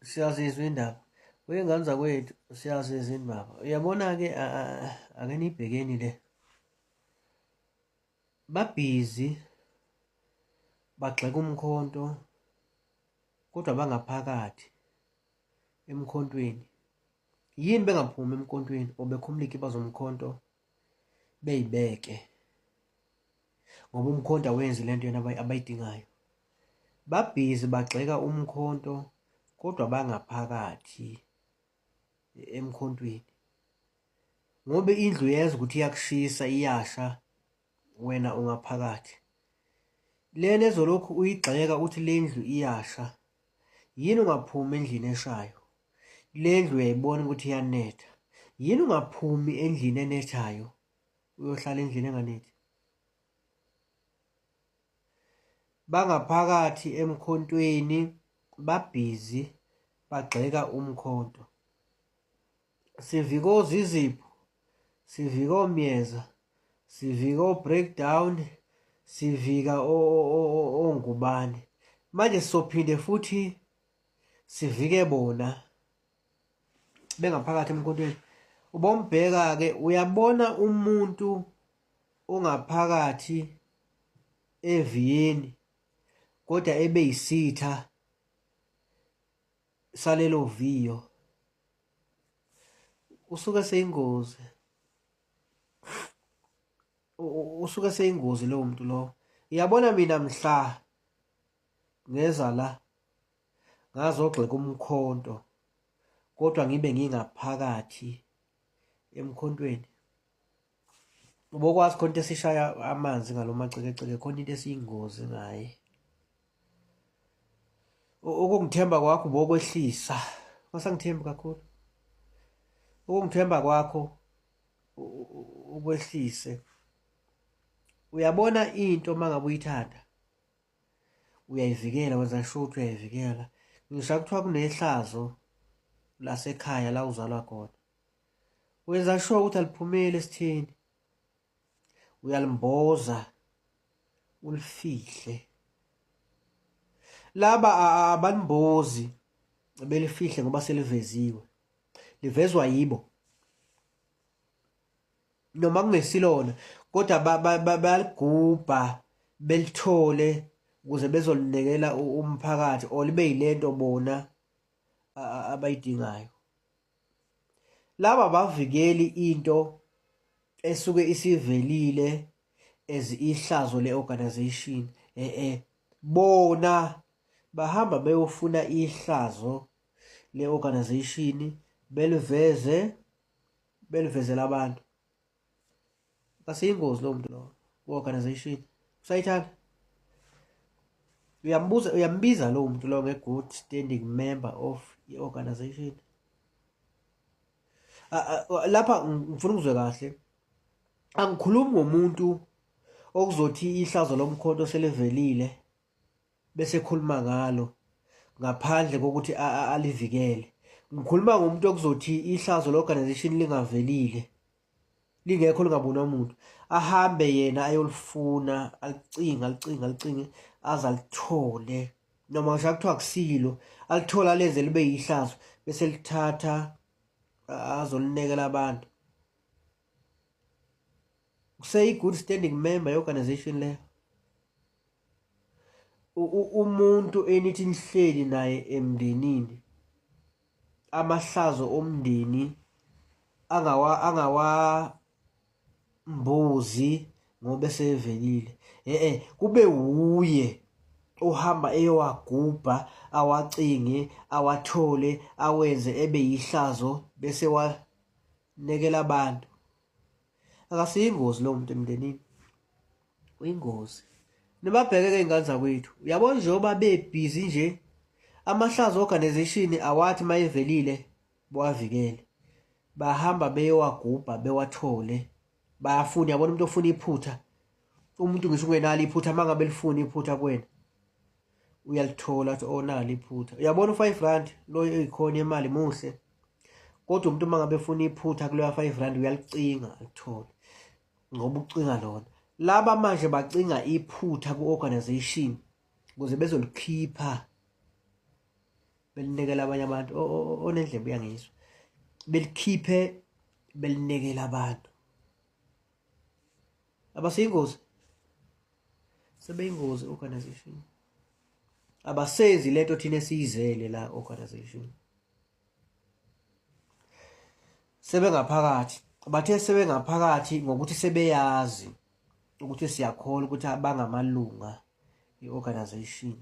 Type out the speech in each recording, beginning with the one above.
Siyazizwa indaba. Kwey'ngane zakwethu siyazizwa indaba. Uyabona-ke ake niyibhekeni le. Babhizi bagxeka umkhonto kodwa bangaphakathi emkhontweni. Yini bengaphumi emkhontweni or bekhululeke bazomkhonto bey'beke ngoba umkhonto awenzi lento yena abayidingayo. Babhizi bagxeka umkhonto kodwa bangaphakathi emkhontweni. Ngoba indlu yenza ukuthi iyakushisa, iyasha, wena ungaphakathi. Lena ezolokhu uyigxeka uthi le ndlu iyasha, yini ungaphumi endlini eshayo? Le ndlu uyayibona ukuthi iyanetha. Yini ungaphumi endlini enethayo uyohlala endlini enganethi? Bangaphakathi emkhontweni, babhizi bagxeka umkhonto. Sivika oZizipho, sivika omyeza, sivika o-breakdown, sivika ongubane. Manje sizophinde futhi sivike bona bengaphakathi emkhontweni. Ubombheka-ke, uyabona umuntu ongaphakathi eviyeni kodwa ebe yisitha salelo viyo, usuke seyingozi. Usuke seyingozi lowo muntu lowo. Uyabona mina mhla ngeza la ngazogxeka umkhonto kodwa ngibe ngingaphakathi emkhontweni. Ubokwazi khona into esishaya amanzi ngalo macekeceke, khona into esiyingozi ngaye. Ukungithemba kwakho ubokwehlisa, ngasangithembi kakhulu. Ukungithemba kwakho ukwehlise. Uyabona into uma ngabe uyithanda uyayivikela, wenza sure ukuthi uyayivikela. Ngisho kuthiwa kunehlazo lasekhaya la uzalwa khona, wenza sure ukuthi aliphumeli esitheni, uyalimboza ulifihle. Laba abanimbozi belifihle ngoba seliveziwe, livezwa yibo noma kungesilona kodwa bayaligubha belithole ukuze bezolinekela umphakathi or libe yilento bona abayidingayo. Laba abavikeli into esuke isivelile as ihlazo le-organization. Bona bahamba beyofuna ihlazo le-organization belivezela abantu. Kasiyingozi lowo muntu lowo ku-organization. Usayithanda? Uyambiza lowo muntu lowo nge-good standing member of i-organization. Lapha ngifuna ukuzwe kahle, angikhulumi ngomuntu okuzothi ihlazo lomkhonto selivelile bese khuluma ngalo ngaphandle kokuthi alivikele. Ngikhuluma ngomuntu okuzothi ihlazo le-organization lingavelile, lingekho lingabonwa umuntu, ahambe yena ayolifuna, alicinge aze alithole, noma ngisho kuthiwa akusilo, alithole alenze libe yihlazo bese lithatha azolinekela abantu. Kuseyi-good standing member ye-organization leyo. Umuntu enithi nihleli naye emndenini, amahlazo omndeni angawambozi ngoba esevelile. Kube wuye ohamba eyowagubha, awacinge, awathole, awenze ebe yihlazo bese wanekela abantu. Akasiyingozi lowo muntu emndenini, uyingozi. Nibabheke-ke iy'ngane zakwethu, uyabona njengoba bebhizi nje, amahlazo organization awathi uma evelile bawavikele, bahamba beyowagubha bewathole, bayafuna. Uyabona umuntu ofuna iphutha, umuntu ngisho ungenalo iphutha, uma ngabe lifuna iphutha kuwena uyalithola athi onalo iphutha. Uyabona u-R5 lo eyikhona imali muhle, kodwa umuntu uma ngabe efuna iphutha kuleya R5 uyalicinga alithole ngoba ucinga lona. Laba manje bacinga iphutha ku-organization ukuze bezolikhipha belinekela abanye abantu. Onendlebe uyangizwa, belikhiphe belinekela abantu. Abaseyingozi, sebeyingozi organization. Abasenzi lento thina esiyizele la organization. Sebengaphakathi, bathe sebengaphakathi ngokuthi sebeyazi ukuthi siyakholwa ukuthi abangamalunga i-organization.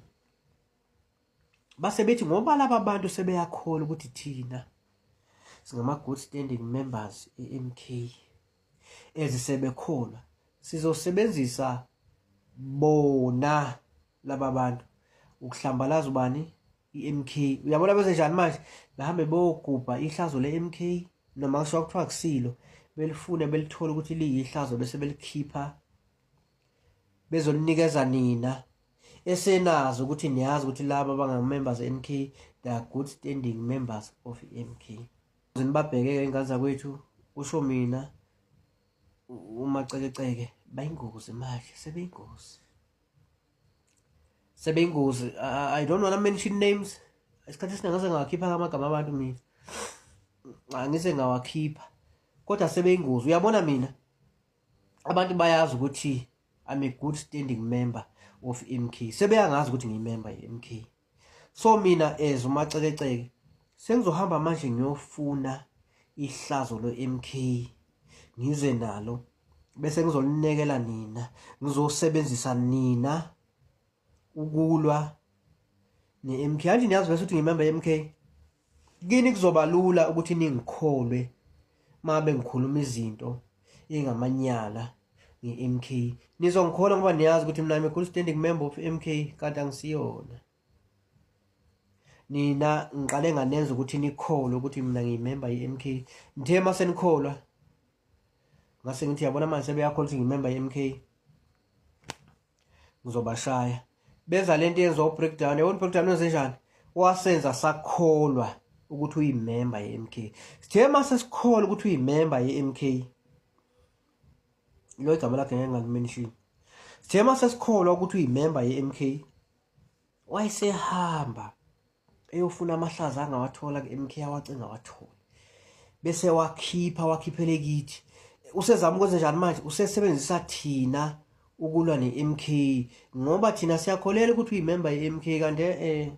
Base bethi ngoba laba bantu sebeyakholwa ukuthi thina singama-good standing members e-MK, ezisebekhona sizosebenzisa bona laba bantu ukuhlambalaza ubani i-MK. Uyabona bese njani manje bahambe beyogubha ihlazo le-MK, noma kusho kuthiwa kusilo, belifune belithole ukuthi liyihlazo bese belikhipha bezolinikeza nina esenazi ukuthi niyazi ukuthi laba abanga-members e-MK, they are good standing members of MK. Nibabheke-ke ingane zakwethu, usho mina umacekeceke bayingozi manje, sebeyingozi. I don't want to mention names. Isikhathi esinangase ngawakhipha amagama abantu mina, angise ngawakhipha, kodwa sebeyingozi. Uyabona mina abantu bayazi ukuthi I'm a good standing member of MK, sebeyangazi ukuthi ngiyimember ye-MK. So mina as umacekeceke sengizohamba manje ngiyofuna ihlazo lo-MK ngize nalo bese ngizolinekela nina, ngizosebenzisa nina ukulwa ne-MK. Kanti niyazi bese ukuthi ngiyimember ye-MK, kini kuzoba lula ukuthi ningikholwe mabe ngikhuluma izinto engamanyala nge-MK. Nizongikholwa ngoba niyazi ukuthi mina I'm a good standing member of MK, kanti angisiyona. Nina ngiqale nganenza ukuthi nikholwe ukuthi mina ngiyimember ye-MK. Ngithe mase nikholwa ngase ngithi yabona manje sebeyakholwa ukuthi ngiyimember ye-MK, ngizobashaya. Benza lento yenziwa u-breakdown. Yabona u-breakdown wenze njani? Wasenza sakholwa ukuthi uyimember ye-MK. Sithe mase sikholwa ukuthi uyimember ye-MK, lo igama lakhe ngeke ngalimention. Sithe mase sikholwa ukuthi uyimember ye-MK, wayesehamba eyofuna amahlazo angawathola ku-MK, awacinga wathola bese wakhiphele kithi. Usezama ukwenza njani manje? Usesebenzisa thina ukulwa ne-MK ngoba thina siyakholela ukuthi uyimember ye-MK, kanti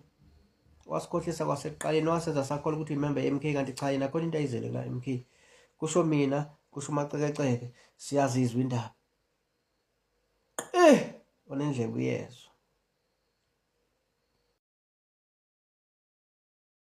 wasikhohlisa kwasekuqaleni, wasenza sakholwa ukuthi uyimember ye-MK, kanti cha, yena khona into ayizele la MK. Kusho mina, kusho umacekeceke, siyazizwa indaba. Onendlebe uyezwa.